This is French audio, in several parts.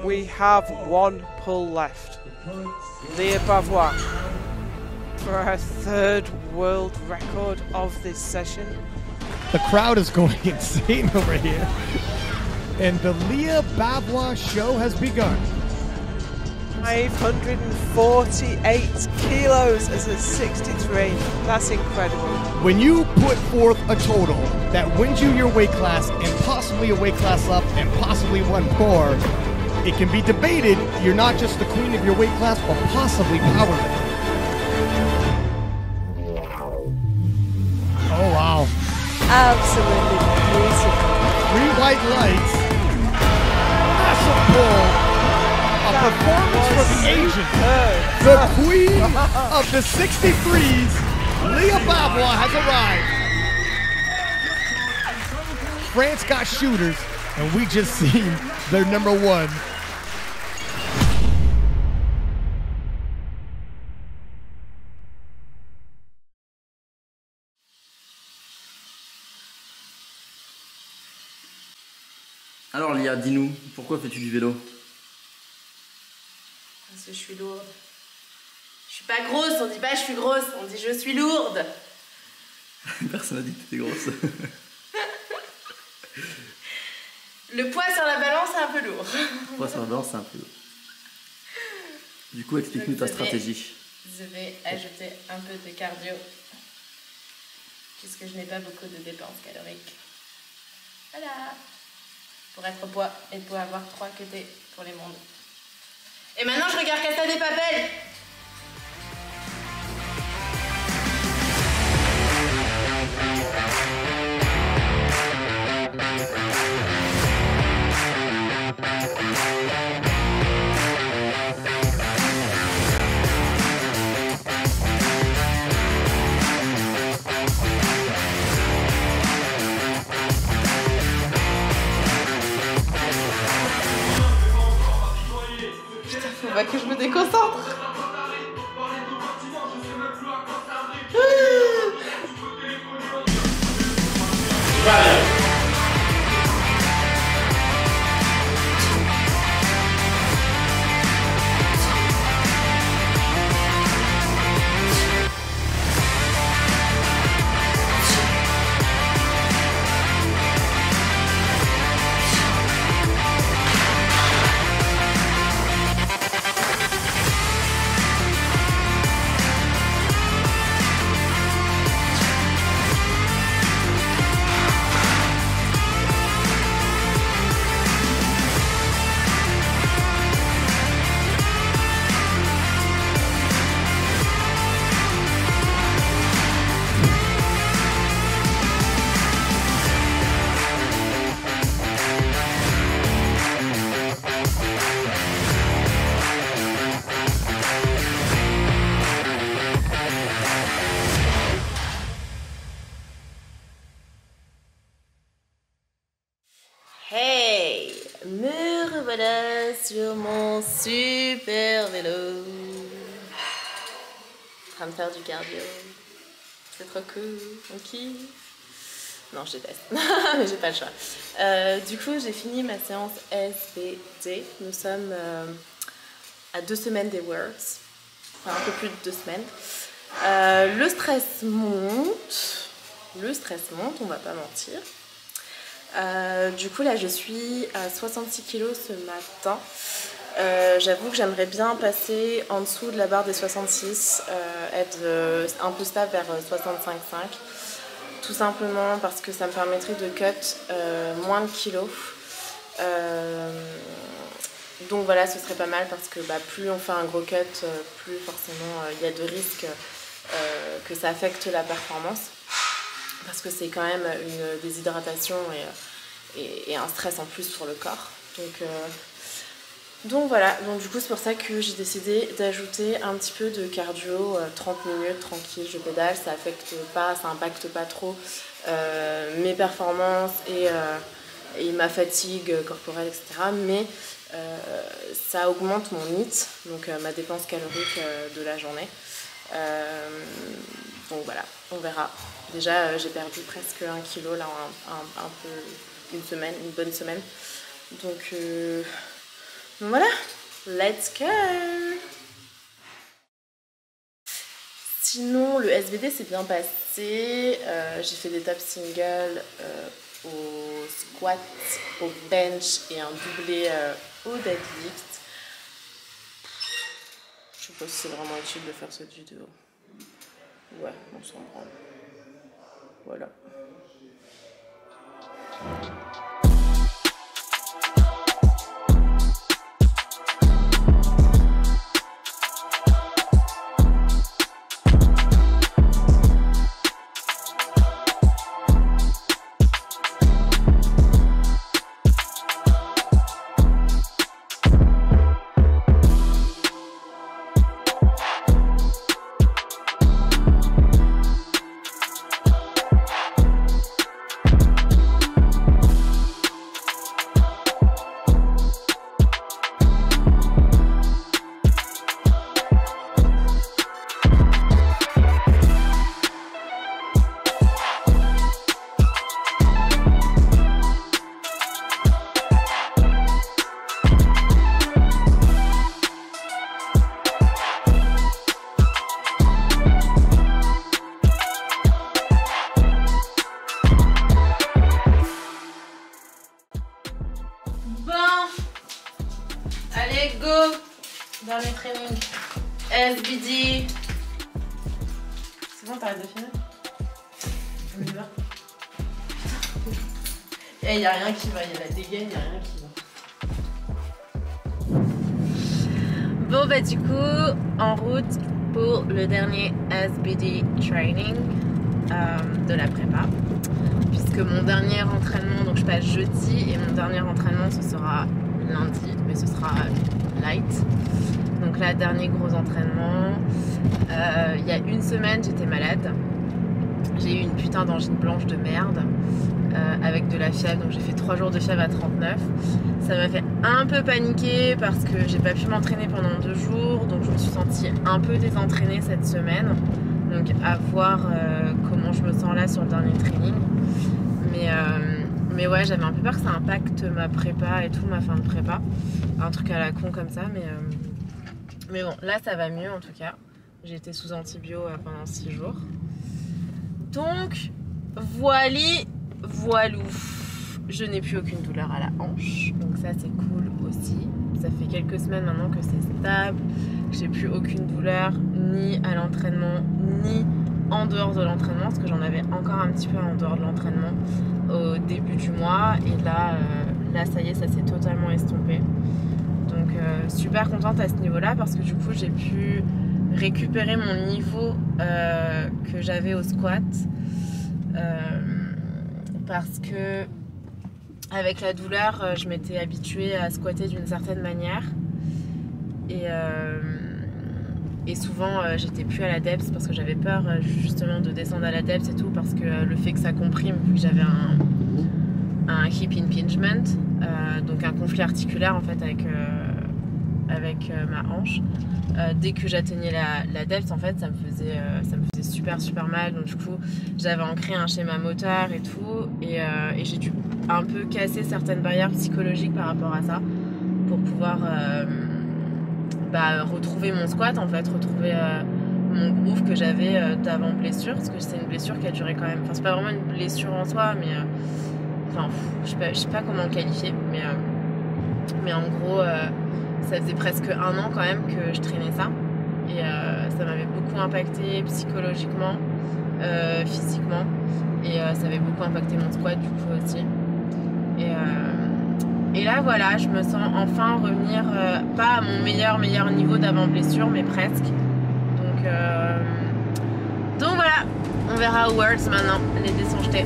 we have one pull left. Leah Bavois for her third world record of this session. The crowd is going insane over here. And the Leah Bavois show has begun. 548 kilos as a 63. That's incredible. When you put forth a total that wins you your weight class and possibly a weight class up and possibly one more, it can be debated you're not just the queen of your weight class, but possibly powerlifting. Oh wow. Absolutely beautiful. 3 white lights. Massive pull. A performance from the Asian. The queen of the 63s, Leah Bavois, has arrived. France got shooters, and we just seen their number one. Alors Lia, dis-nous, pourquoi fais-tu du vélo? Parce que je suis lourde. Je suis pas grosse, on dit pas je suis grosse, on dit je suis lourde. Personne n'a dit que t'étais grosse. Le poids sur la balance est un peu lourd. Le poids sur la balance, c'est un peu lourd. Du coup, explique-nous ta stratégie. Je vais ajouter un peu de cardio, puisque je n'ai pas beaucoup de dépenses caloriques. Voilà. Pour être au poids et pour avoir 3 QT pour les mondes. Et maintenant, je regarde Casa de Papel. Faut pas que je me déconcentre. Hey, me revoilà sur mon super vélo. En train de faire du cardio. C'est trop cool. On kiffe. Non, je déteste. Mais j'ai pas le choix. Du coup, j'ai fini ma séance SBT. Nous sommes à 2 semaines des Worlds. Enfin, un peu plus de 2 semaines. Le stress monte. On va pas mentir. Du coup là je suis à 66 kg ce matin. J'avoue que j'aimerais bien passer en dessous de la barre des 66, être un peu stable vers 65,5. Tout simplement parce que ça me permettrait de cut moins de kilos. Donc voilà, ce serait pas mal parce que plus on fait un gros cut, plus forcément il y a de risques que ça affecte la performance. Parce que c'est quand même une déshydratation et un stress en plus sur le corps. Donc voilà, donc du coup c'est pour ça que j'ai décidé d'ajouter un petit peu de cardio, 30 minutes tranquille, je pédale, ça impacte pas trop mes performances et ma fatigue corporelle, etc. Mais ça augmente mon NEAT, donc ma dépense calorique de la journée. Donc voilà, on verra. Déjà j'ai perdu presque 1 kg là un peu une bonne semaine. Donc voilà, let's go. Sinon, le SBD s'est bien passé. J'ai fait des top singles au squat, au bench et un doublé au deadlift. Je sais pas si c'est vraiment utile de faire cette vidéo. Ouais, on s'en prend. Voilà. Dernier training. SBD. C'est bon, t'arrêtes de filmer? On y va. Il n'y a rien qui va, il y a la dégaine, il n'y a rien qui va. Bon bah du coup, en route pour le dernier SBD training de la prépa. Puisque mon dernier entraînement, donc je passe jeudi et mon dernier entraînement ce sera lundi, mais ce sera light. Donc là, dernier gros entraînement. Il y a une semaine, j'étais malade. J'ai eu une putain d'angine blanche de merde avec de la fièvre. Donc j'ai fait 3 jours de fièvre à 39. Ça m'a fait un peu paniquer parce que j'ai pas pu m'entraîner pendant 2 jours. Donc je me suis sentie un peu désentraînée cette semaine. Donc à voir comment je me sens là sur le dernier training. Mais ouais, j'avais un peu peur que ça impacte ma prépa et tout, ma fin de prépa. Un truc à la con comme ça, mais bon, là ça va mieux en tout cas. J'ai été sous antibio pendant 6 jours. Donc, voilou. Je n'ai plus aucune douleur à la hanche, donc ça c'est cool aussi. Ça fait quelques semaines maintenant que c'est stable. J'ai plus aucune douleur, ni à l'entraînement, ni en dehors de l'entraînement, parce que j'en avais encore un petit peu en dehors de l'entraînement au début du mois. Et là ça y est, ça s'est totalement estompé. Donc super contente à ce niveau-là, parce que du coup j'ai pu récupérer mon niveau que j'avais au squat. Parce que avec la douleur, je m'étais habituée à squatter d'une certaine manière. Et souvent j'étais plus à la depth parce que j'avais peur justement de descendre à la depth et tout, parce que le fait que ça comprime, vu que j'avais un hip impingement, donc un conflit articulaire en fait avec ma hanche, dès que j'atteignais la depth en fait ça me faisait super mal. Donc du coup j'avais ancré un schéma moteur et tout, et j'ai dû un peu casser certaines barrières psychologiques par rapport à ça pour pouvoir retrouver mon squat en fait, retrouver mon groove que j'avais d'avant blessure, parce que c'est une blessure qui a duré quand même, enfin c'est pas vraiment une blessure en soi, mais je sais pas comment le qualifier, mais en gros ça faisait presque 1 an quand même que je traînais ça, et ça m'avait beaucoup impacté psychologiquement, physiquement, et ça avait beaucoup impacté mon squat du coup aussi. Et là voilà, je me sens enfin revenir, pas à mon meilleur niveau d'avant blessure, mais presque. Donc voilà, on verra Worlds maintenant, les dés sont jetés.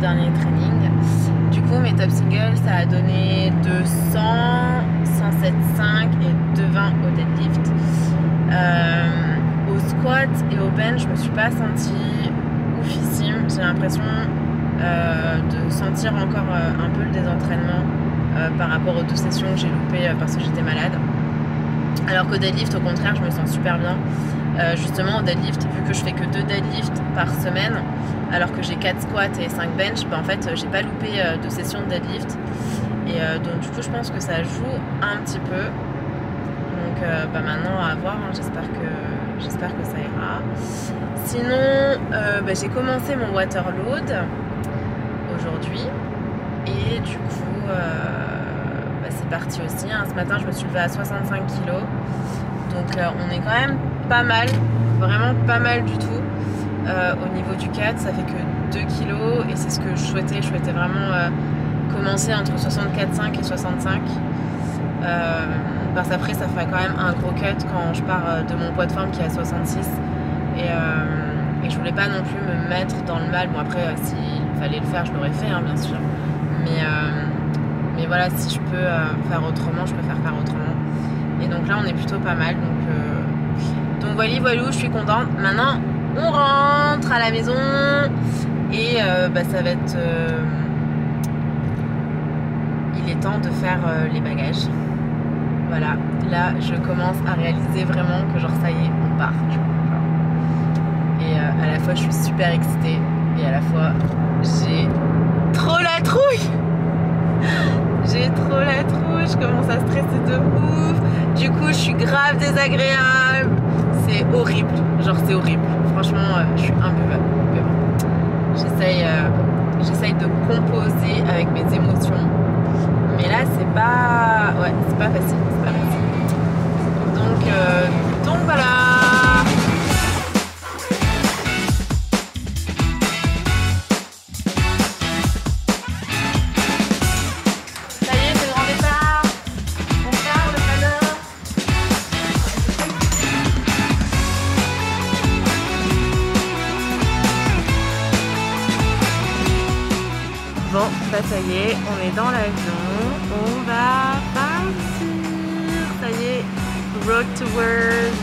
dernier training. Du coup, mes top singles, ça a donné 200, 107,5 et 220 au deadlift. Au squat et au bench, je me suis pas sentie oufissime. J'ai l'impression de sentir encore un peu le désentraînement par rapport aux 2 sessions que j'ai loupées parce que j'étais malade. Alors qu'au deadlift, au contraire, je me sens super bien. Justement, au deadlift, vu que je fais que 2 deadlifts par semaine, alors que j'ai 4 squats et 5 bench, en fait, j'ai pas loupé 2 sessions de deadlift. Et donc, du coup, je pense que ça joue un petit peu. Donc, maintenant, à voir, hein, j'espère que ça ira. Sinon, j'ai commencé mon waterload aujourd'hui. Et du coup, c'est parti aussi. Hein. Ce matin, je me suis levée à 65 kg. Donc, on est quand même pas mal, vraiment pas mal du tout. Au niveau du cut, ça fait que 2 kg et c'est ce que je souhaitais. Je souhaitais vraiment commencer entre 64,5 et 65. Parce qu'après, ça ferait quand même un gros cut quand je pars de mon poids de forme qui est à 66. Et je voulais pas non plus me mettre dans le mal. Bon, après, s'il fallait le faire, je l'aurais fait, hein, bien sûr. Mais voilà, si je peux faire autrement, je préfère faire autrement. Et donc là, on est plutôt pas mal. Donc voilà, je suis contente. Maintenant, on rentre à la maison et ça va être... il est temps de faire les bagages. Voilà, là, je commence à réaliser vraiment que genre ça y est, on part. Et à la fois, je suis super excitée et à la fois, j'ai trop la trouille. J'ai trop la trouille, je commence à stresser de ouf. Du coup, je suis grave désagréable. C'est horrible, genre c'est horrible. Franchement, je suis imbuvable. Mais bon, j'essaye de composer avec mes émotions. Mais là, c'est pas facile. Donc voilà. Bon, ça y est, on est dans l'avion, on va partir, ça y est, road to world.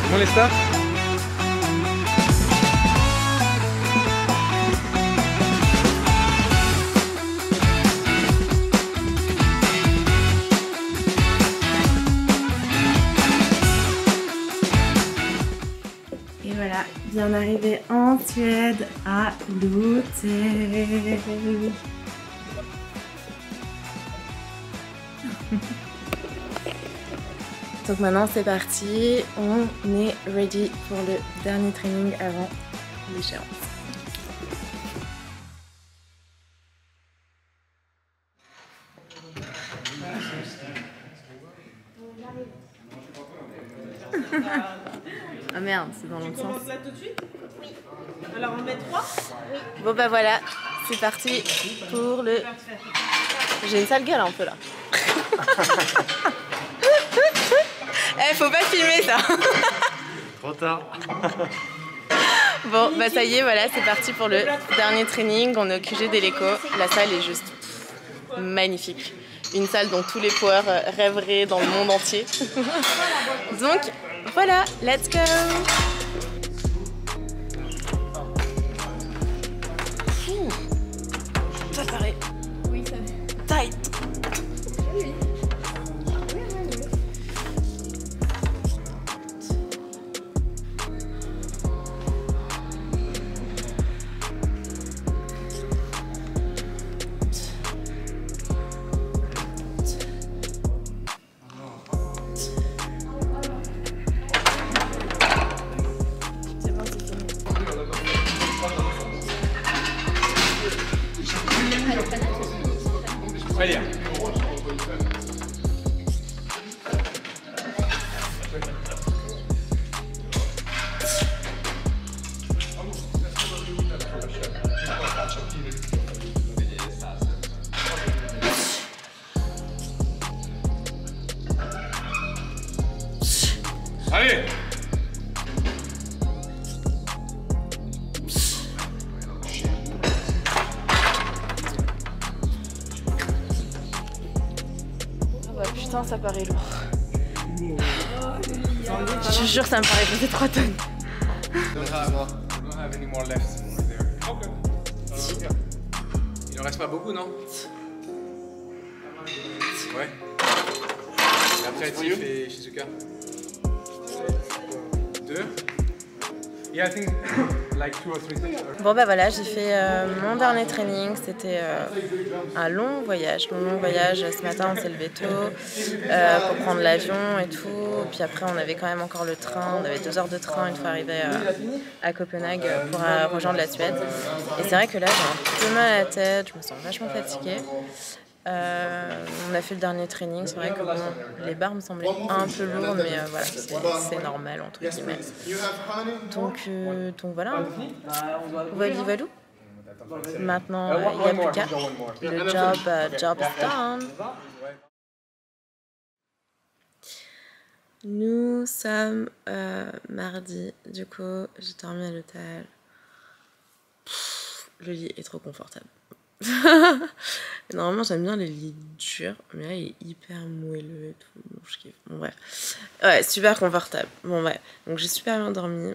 Comment les stars? Et voilà, bien arrivé en Suède à l'hôtel. Donc maintenant c'est parti, on est ready pour le dernier training avant l'échéance. Ah merde, c'est dans l'autre sens. On commence là tout de suite? Oui. Alors on met 3? Oui. Bon bah voilà, c'est parti pour le... J'ai une sale gueule un peu là. Faut pas filmer ça. Trop tard. Bon bah ça y est, voilà, c'est parti pour le dernier training. On est au QG d'Eleco. La salle est juste magnifique. Une salle dont tous les power rêveraient dans le monde entier. Donc voilà, let's go. Ça paraît. Oui, ça tight. Oui. Allez! Oh bah putain, ça paraît lourd. Je te jure, ça me paraît peser 3 tonnes. Il en reste pas beaucoup, non? Ouais. Et après, Tiff et Shizuka. 2. Yeah, I think like 2 or 3 things. Bon bah voilà, j'ai fait mon dernier training, c'était un long voyage. Ce matin on s'est levé tôt pour prendre l'avion et tout. Puis après on avait quand même encore le train, on avait 2 heures de train une fois arrivé à Copenhague pour rejoindre la Suède. Et c'est vrai que là j'ai un peu mal à la tête, je me sens vachement fatiguée. On a fait le dernier training, c'est vrai que bon, les barres me semblaient un peu lourdes, mais voilà, c'est normal entre guillemets. Donc voilà, valou. Maintenant, il n'y a plus qu'à. Le job is done. Nous sommes mardi, du coup j'ai dormi à l'hôtel. Le lit est trop confortable. Normalement j'aime bien les lits durs, mais là il est hyper moelleux et tout, donc je kiffe. Bon bref, ouais, super confortable. Bon ouais, donc j'ai super bien dormi.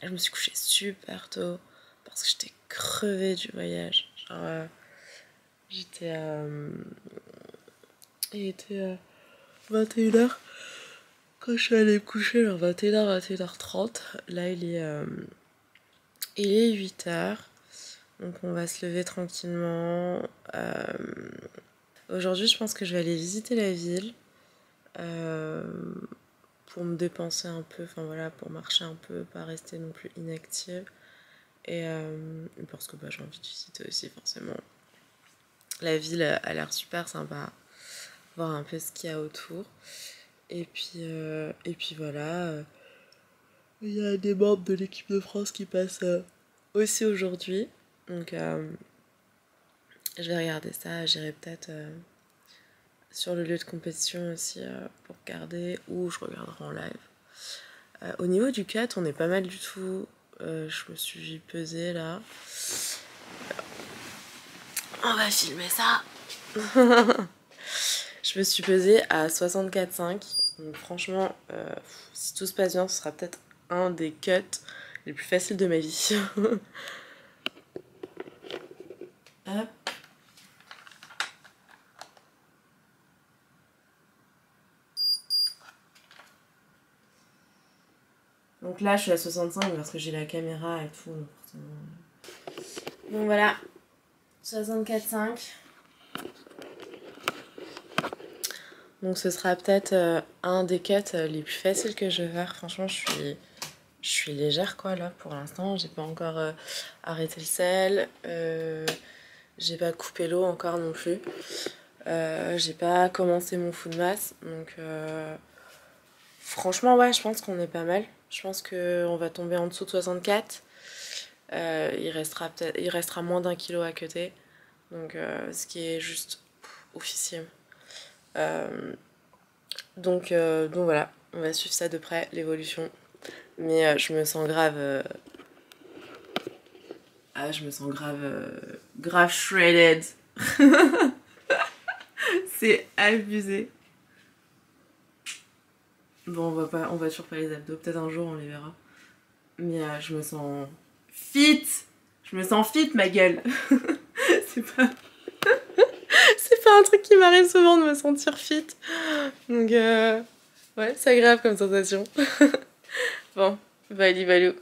Je me suis couchée super tôt parce que j'étais crevée du voyage. Genre il était 21h quand je suis allée me coucher, genre 21h, 21h30. Là il est 8h. Donc on va se lever tranquillement. Aujourd'hui je pense que je vais aller visiter la ville pour me dépenser un peu, enfin voilà, pour marcher un peu, pas rester non plus inactive. Et parce que j'ai envie de visiter aussi forcément. La ville a l'air super sympa, voir un peu ce qu'il y a autour. Et puis voilà, il y a des membres de l'équipe de France qui passent aussi aujourd'hui. Donc je vais regarder ça, j'irai peut-être sur le lieu de compétition aussi pour regarder, ou je regarderai en live. Au niveau du cut, on est pas mal du tout. Je me suis pesée là. On va filmer ça. Je me suis pesée à 64,5. Donc franchement, si tout se passe bien, ce sera peut-être un des cuts les plus faciles de ma vie. Hop. Donc là je suis à 65 parce que j'ai la caméra et tout. Donc voilà, 64,5. Donc ce sera peut-être un des cuts les plus faciles que je vais faire. Franchement je suis légère quoi là pour l'instant. J'ai pas encore arrêté le sel. J'ai pas coupé l'eau encore non plus. J'ai pas commencé mon full mass. Donc franchement ouais, je pense qu'on est pas mal. Je pense qu'on va tomber en dessous de 64. Il restera moins d'1 kilo à cutter. Donc ce qui est juste officiel. Donc voilà, on va suivre ça de près, l'évolution. Mais je me sens grave... je me sens grave shredded. C'est abusé. Bon, on va toujours pas les abdos. Peut-être un jour on les verra. Mais je me sens fit. Je me sens fit, ma gueule. C'est pas un truc qui m'arrive souvent de me sentir fit. Donc ouais, c'est agréable comme sensation. Bon, valou.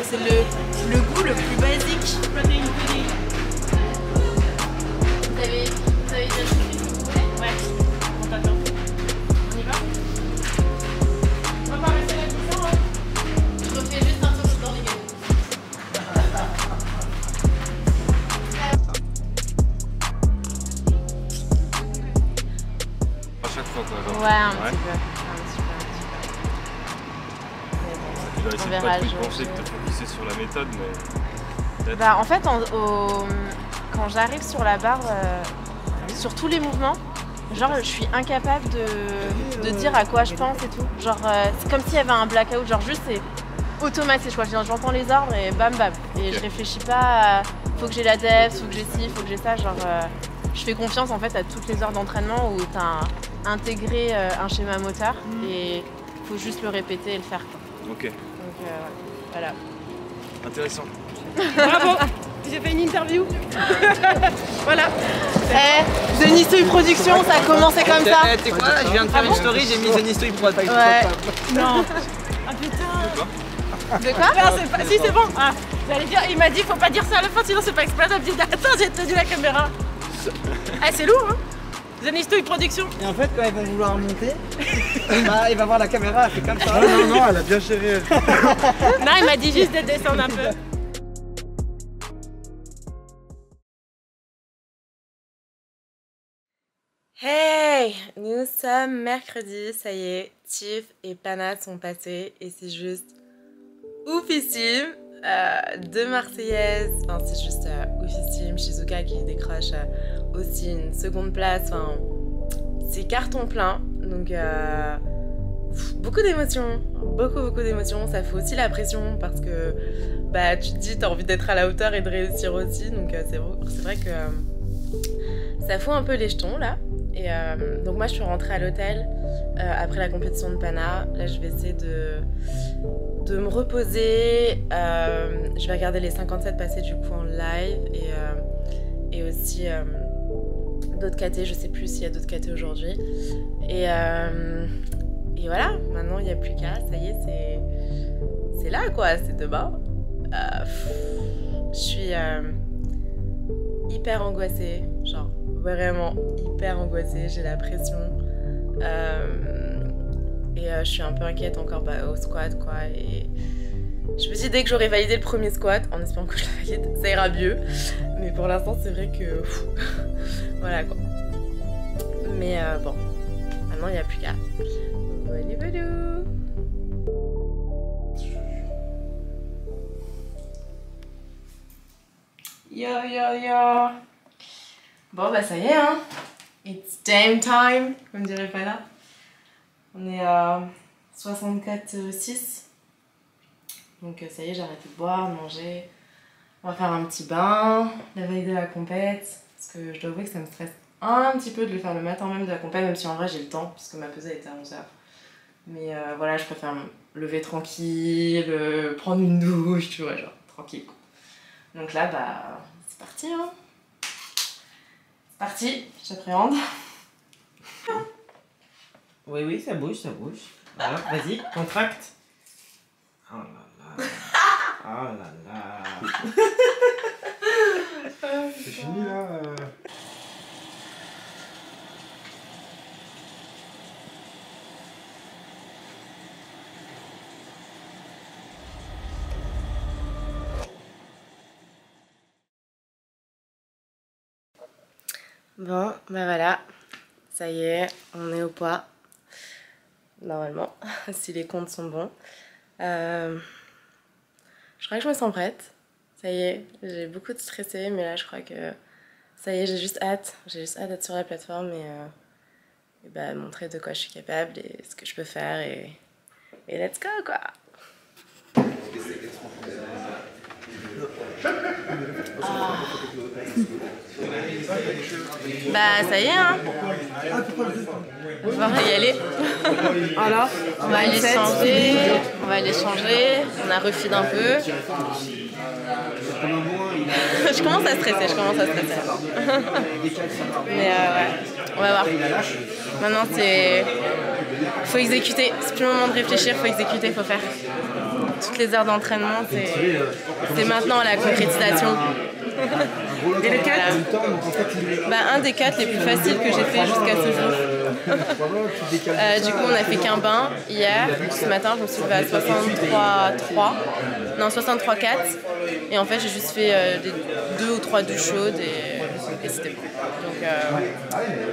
C'est le goût le plus basique. Vous avez déjà suivi? Ouais, on t'attend. On y va? On va pas rester là tout ça, ouais. Je refais juste un tour dans les gars. Tu vas essayer de pas trop y penser, que te focuser sur la méthode, mais... Bah, en fait, quand j'arrive sur la barre, sur tous les mouvements, genre je suis incapable de dire à quoi je pense et tout. Genre c'est comme s'il y avait un blackout, genre juste c'est automatique, j'entends les ordres et bam bam. Et je réfléchis pas à faut que j'ai la def, faut que j'ai ci, faut que j'ai ça, genre je fais confiance en fait à toutes les heures d'entraînement où t'as intégré un schéma moteur et faut juste le répéter et le faire quoi. Ok. Donc voilà. Intéressant. Bravo. J'ai fait une interview. Voilà. The Nistouille Production, ça a commencé comme ça. Tu sais quoi, je viens de faire une story, j'ai mis The Nistouille Prod. Ouais. Non. Ah putain. De quoi? Non, c'est pas... Si, c'est bon. Ah, j'allais dire, il m'a dit, faut pas dire ça à la fin, sinon c'est pas exploitable. J'ai dit, attends, j'ai tenu la caméra. Ah, c'est lourd, hein. The Nistouille Production. Et en fait, quand ils vont vouloir monter, il va voir la caméra, elle fait comme ça. Non, elle a bien géré. Non, il m'a dit juste de descendre un peu. Hey! Nous sommes mercredi, ça y est, Tiff et Pana sont passés et c'est juste oufissime. Deux Marseillaises, enfin c'est juste oufissime. Shizuka qui décroche aussi une seconde place, enfin c'est carton plein. Donc beaucoup d'émotions, beaucoup d'émotions. Ça fait aussi la pression parce que bah tu te dis t'as envie d'être à la hauteur et de réussir aussi. Donc c'est vrai que ça fout un peu les jetons là. Et donc moi je suis rentrée à l'hôtel après la compétition de Pana. Là je vais essayer de me reposer. Je vais regarder les 57 passés du coup en live et aussi d'autres KT. Je sais plus s'il y a d'autres KT aujourd'hui. Et voilà, maintenant il n'y a plus qu'à. Ça y est, c'est là quoi, c'est demain. Je suis hyper angoissée, genre vraiment hyper angoissée, j'ai la pression et je suis un peu inquiète encore au squat quoi, et je me dis dès que j'aurai validé le premier squat, en espérant que je le valide, ça ira mieux, mais pour l'instant c'est vrai que voilà quoi, mais bon, maintenant il n'y a plus qu'à. Voilà. Yo. Bon bah ça y est hein. It's damn time, comme dirait Pana. On est à 64,6. Donc ça y est, j'ai arrêté de boire, de manger. On va faire un petit bain, la veille de la compète. Parce que je dois avouer que ça me stresse un petit peu de le faire le matin même de la compète, même si en vrai j'ai le temps, puisque ma pesée était à 11h. Mais voilà, je préfère me lever tranquille, prendre une douche, tu vois, genre tranquille quoi. Donc là, bah, c'est parti, hein. C'est parti, j'appréhende. Oui, ça bouge. Voilà, vas-y, contracte. Oh là là. C'est fini là. Bon, bah voilà, ça y est, on est au poids, normalement, si les comptes sont bons. Je crois que je me sens prête, ça y est, j'ai beaucoup stressé, mais là je crois que ça y est, j'ai juste hâte d'être sur la plateforme et bah, montrer de quoi je suis capable et ce que je peux faire et let's go quoi. Bah ça y est hein. On va y aller. Alors, on va aller changer. On a refeed un peu. Je commence à stresser. Mais ouais, on va voir. Maintenant faut exécuter. C'est plus le moment de réfléchir, faut exécuter, faut faire. Toutes les heures d'entraînement, c'est maintenant la concrétisation. Et le 4 bah, un des 4 les plus faciles que j'ai fait jusqu'à ce jour. Du coup, on a fait qu'un bain hier. Ce matin, je me suis levée à 63,4. Et en fait, j'ai juste fait 2 ou 3 douches chaudes et c'était bon. Donc,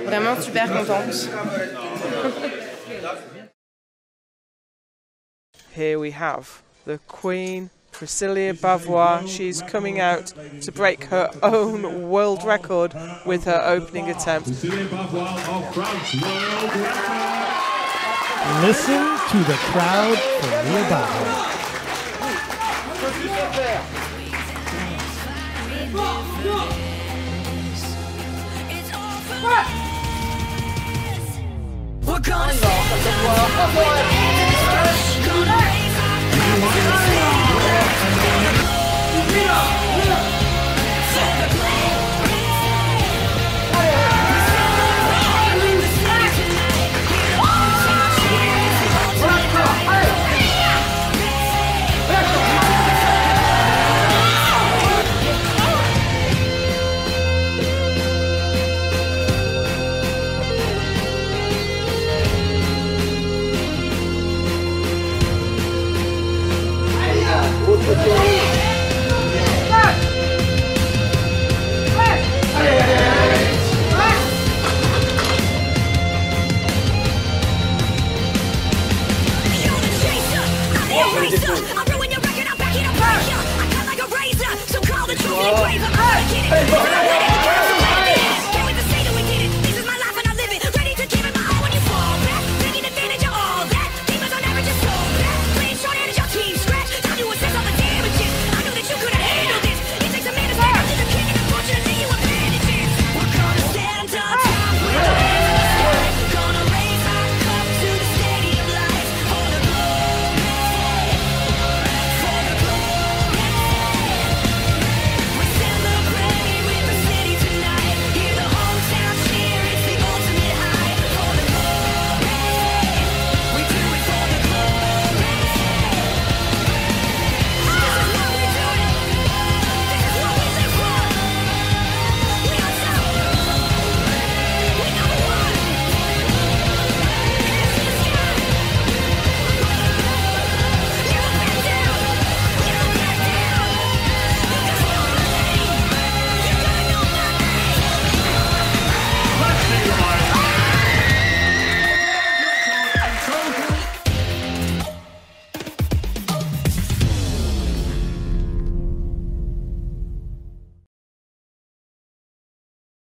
vraiment super contente. Here we have the Queen, Priscilla Bavois. She's coming out to break her own world record with her opening attempt. Priscilla Bavois of France, world record. Listen to the crowd for Leah Bavois. We're gonna Hey,